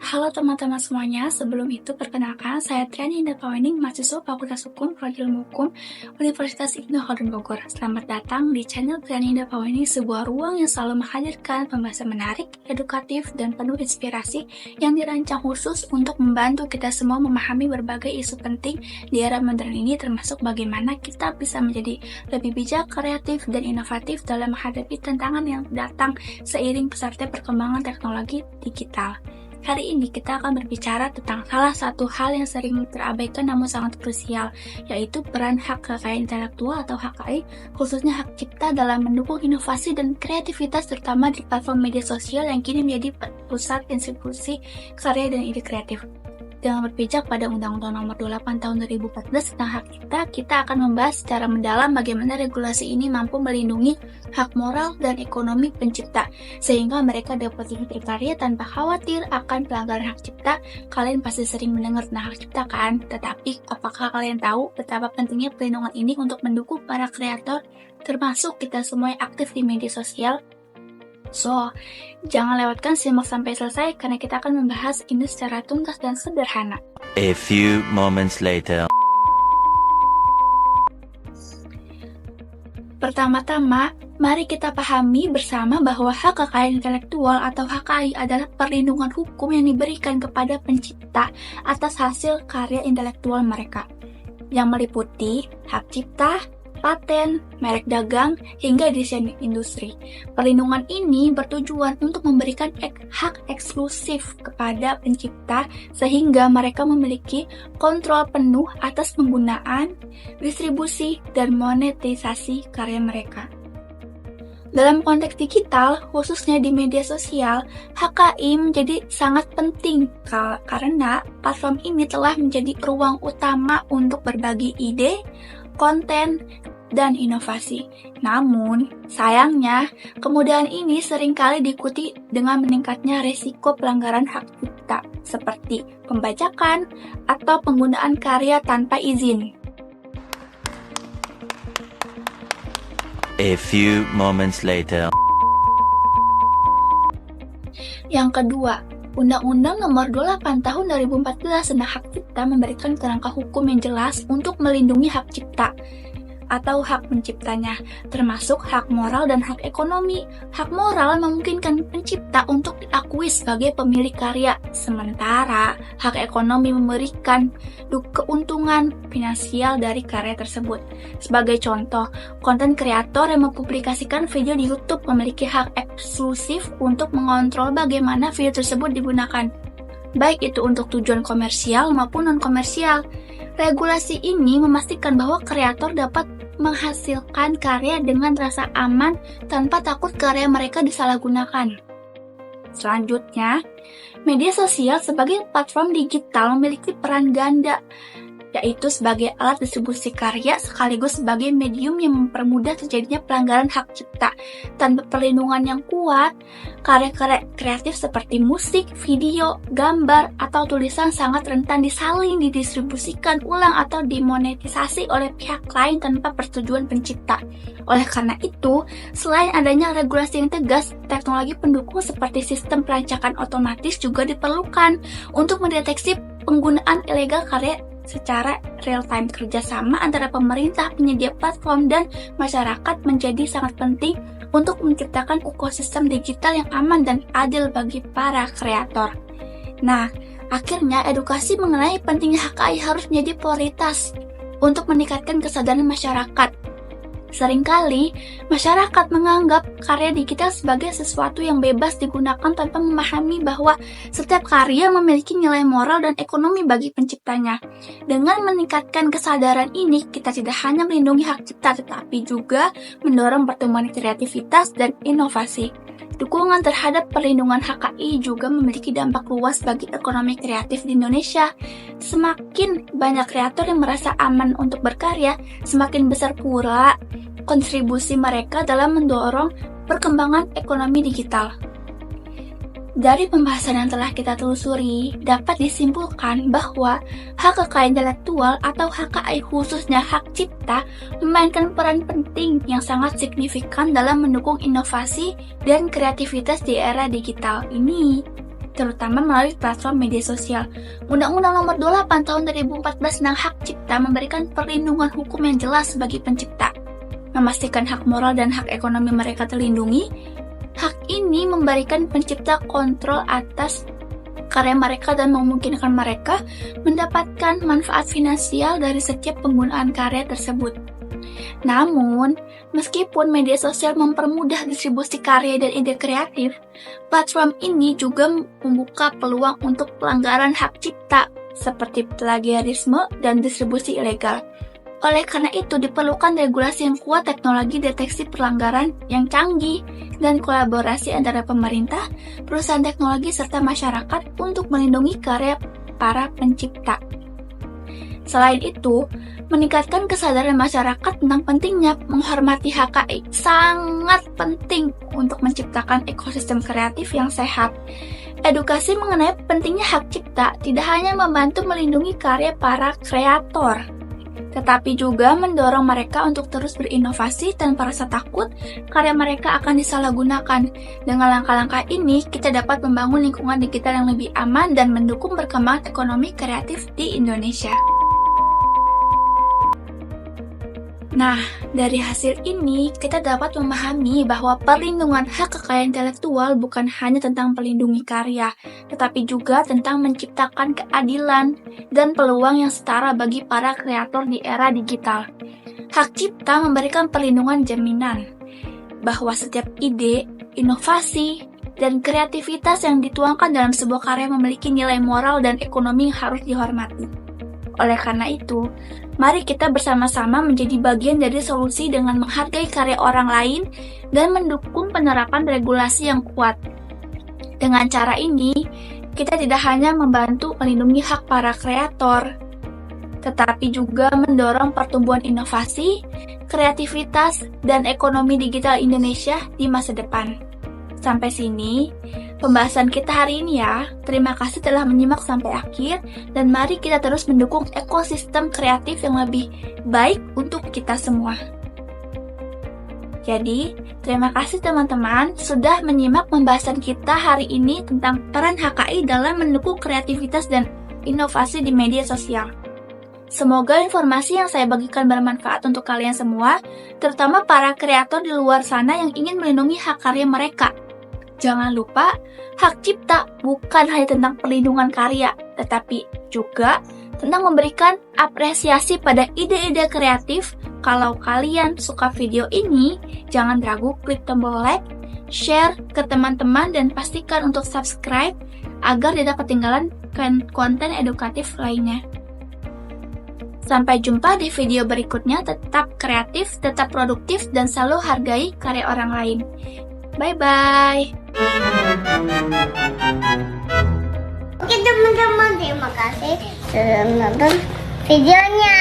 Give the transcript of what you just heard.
Halo teman-teman semuanya, sebelum itu perkenalkan saya Triani Indapawening, mahasiswa Fakultas Hukum, Prodi Ilmu Hukum, Universitas Ibnu Khaldun Bogor. Selamat datang di channel Triani Indapawening, sebuah ruang yang selalu menghadirkan pembahasan menarik, edukatif, dan penuh inspirasi yang dirancang khusus untuk membantu kita semua memahami berbagai isu penting di era modern ini, termasuk bagaimana kita bisa menjadi lebih bijak, kreatif, dan inovatif dalam menghadapi tantangan yang datang seiring pesatnya perkembangan teknologi digital. Hari ini kita akan berbicara tentang salah satu hal yang sering terabaikan namun sangat krusial, yaitu peran hak kekayaan intelektual atau HKI, khususnya hak cipta dalam mendukung inovasi dan kreativitas terutama di platform media sosial yang kini menjadi pusat institusi karya dan ide kreatif. Dengan berpijak pada Undang-Undang Nomor 28 Tahun 2014 tentang hak cipta, kita akan membahas secara mendalam bagaimana regulasi ini mampu melindungi hak moral dan ekonomi pencipta, sehingga mereka dapat hidup berkarya tanpa khawatir akan pelanggaran hak cipta. Kalian pasti sering mendengar tentang hak cipta kan? Tetapi, apakah kalian tahu betapa pentingnya perlindungan ini untuk mendukung para kreator, termasuk kita semua yang aktif di media sosial? So, jangan lewatkan simak sampai selesai karena kita akan membahas ini secara tuntas dan sederhana. A few moments later. Pertama-tama, mari kita pahami bersama bahwa hak kekayaan intelektual atau HKI adalah perlindungan hukum yang diberikan kepada pencipta atas hasil karya intelektual mereka, yang meliputi hak cipta, paten, merek dagang, hingga desain industri. Perlindungan ini bertujuan untuk memberikan hak eksklusif kepada pencipta sehingga mereka memiliki kontrol penuh atas penggunaan, distribusi, dan monetisasi karya mereka. Dalam konteks digital, khususnya di media sosial, HKI menjadi sangat penting karena platform ini telah menjadi ruang utama untuk berbagi ide, konten, dan inovasi. Namun, sayangnya, kemudahan ini seringkali diikuti dengan meningkatnya risiko pelanggaran hak cipta, seperti pembajakan atau penggunaan karya tanpa izin. A few moments later. Yang kedua, Undang-Undang Nomor 28 Tahun 2014 tentang hak cipta memberikan kerangka hukum yang jelas untuk melindungi hak cipta atau hak penciptanya, termasuk hak moral dan hak ekonomi. Hak moral memungkinkan pencipta untuk diakui sebagai pemilik karya, sementara hak ekonomi memberikan keuntungan finansial dari karya tersebut. Sebagai contoh, konten kreator yang mempublikasikan video di YouTube memiliki hak eksklusif untuk mengontrol bagaimana video tersebut digunakan, baik itu untuk tujuan komersial maupun non-komersial. Regulasi ini memastikan bahwa kreator dapat menghasilkan karya dengan rasa aman tanpa takut karya mereka disalahgunakan. Selanjutnya, media sosial sebagai platform digital memiliki peran ganda, yaitu sebagai alat distribusi karya sekaligus sebagai medium yang mempermudah terjadinya pelanggaran hak cipta. Tanpa perlindungan yang kuat, karya-karya kreatif seperti musik, video, gambar, atau tulisan sangat rentan disaling, didistribusikan ulang, atau dimonetisasi oleh pihak lain tanpa persetujuan pencipta. Oleh karena itu, selain adanya regulasi yang tegas, teknologi pendukung seperti sistem pelacakan otomatis juga diperlukan untuk mendeteksi penggunaan ilegal karya secara real-time. Kerjasama antara pemerintah, penyedia platform, dan masyarakat menjadi sangat penting untuk menciptakan ekosistem digital yang aman dan adil bagi para kreator. Nah, akhirnya edukasi mengenai pentingnya HKI harus menjadi prioritas untuk meningkatkan kesadaran masyarakat. Seringkali, masyarakat menganggap karya digital sebagai sesuatu yang bebas digunakan tanpa memahami bahwa setiap karya memiliki nilai moral dan ekonomi bagi penciptanya. Dengan meningkatkan kesadaran ini, kita tidak hanya melindungi hak cipta, tetapi juga mendorong pertumbuhan kreativitas dan inovasi. Dukungan terhadap perlindungan HKI juga memiliki dampak luas bagi ekonomi kreatif di Indonesia. Semakin banyak kreator yang merasa aman untuk berkarya, semakin besar pula kontribusi mereka dalam mendorong perkembangan ekonomi digital. Dari pembahasan yang telah kita telusuri, dapat disimpulkan bahwa hak kekayaan intelektual atau HKI, khususnya hak cipta, memainkan peran penting yang sangat signifikan dalam mendukung inovasi dan kreativitas di era digital ini. terutama melalui platform media sosial. Undang-Undang Nomor 28 Tahun 2014 tentang Hak Cipta memberikan perlindungan hukum yang jelas bagi pencipta, memastikan hak moral dan hak ekonomi mereka terlindungi. Hak ini memberikan pencipta kontrol atas karya mereka dan memungkinkan mereka mendapatkan manfaat finansial dari setiap penggunaan karya tersebut. Namun, meskipun media sosial mempermudah distribusi karya dan ide kreatif, platform ini juga membuka peluang untuk pelanggaran hak cipta seperti plagiarisme dan distribusi ilegal. Oleh karena itu, diperlukan regulasi yang kuat, teknologi deteksi pelanggaran yang canggih, dan kolaborasi antara pemerintah, perusahaan teknologi, serta masyarakat untuk melindungi karya para pencipta. Selain itu, meningkatkan kesadaran masyarakat tentang pentingnya menghormati HKI sangat penting untuk menciptakan ekosistem kreatif yang sehat. Edukasi mengenai pentingnya hak cipta tidak hanya membantu melindungi karya para kreator, tetapi juga mendorong mereka untuk terus berinovasi tanpa rasa takut karya mereka akan disalahgunakan. Dengan langkah-langkah ini, kita dapat membangun lingkungan digital yang lebih aman dan mendukung perkembangan ekonomi kreatif di Indonesia. Nah, dari hasil ini, kita dapat memahami bahwa perlindungan hak kekayaan intelektual bukan hanya tentang melindungi karya, tetapi juga tentang menciptakan keadilan dan peluang yang setara bagi para kreator di era digital. Hak cipta memberikan perlindungan jaminan bahwa setiap ide, inovasi, dan kreativitas yang dituangkan dalam sebuah karya memiliki nilai moral dan ekonomi yang harus dihormati. Oleh karena itu, mari kita bersama-sama menjadi bagian dari solusi dengan menghargai karya orang lain dan mendukung penerapan regulasi yang kuat. Dengan cara ini, kita tidak hanya membantu melindungi hak para kreator, tetapi juga mendorong pertumbuhan inovasi, kreativitas, dan ekonomi digital Indonesia di masa depan. Sampai sini pembahasan kita hari ini ya. Terima kasih telah menyimak sampai akhir, dan mari kita terus mendukung ekosistem kreatif yang lebih baik untuk kita semua. Jadi, terima kasih teman-teman sudah menyimak pembahasan kita hari ini tentang peran HKI dalam mendukung kreativitas dan inovasi di media sosial. Semoga informasi yang saya bagikan bermanfaat untuk kalian semua, terutama para kreator di luar sana yang ingin melindungi hak karya mereka. Jangan lupa, hak cipta bukan hanya tentang perlindungan karya, tetapi juga tentang memberikan apresiasi pada ide-ide kreatif. Kalau kalian suka video ini, jangan ragu klik tombol like, share ke teman-teman, dan pastikan untuk subscribe agar tidak ketinggalan konten edukatif lainnya. Sampai jumpa di video berikutnya. Tetap kreatif, tetap produktif, dan selalu hargai karya orang lain. Bye-bye. Oke teman-teman, terima kasih sudah menonton videonya.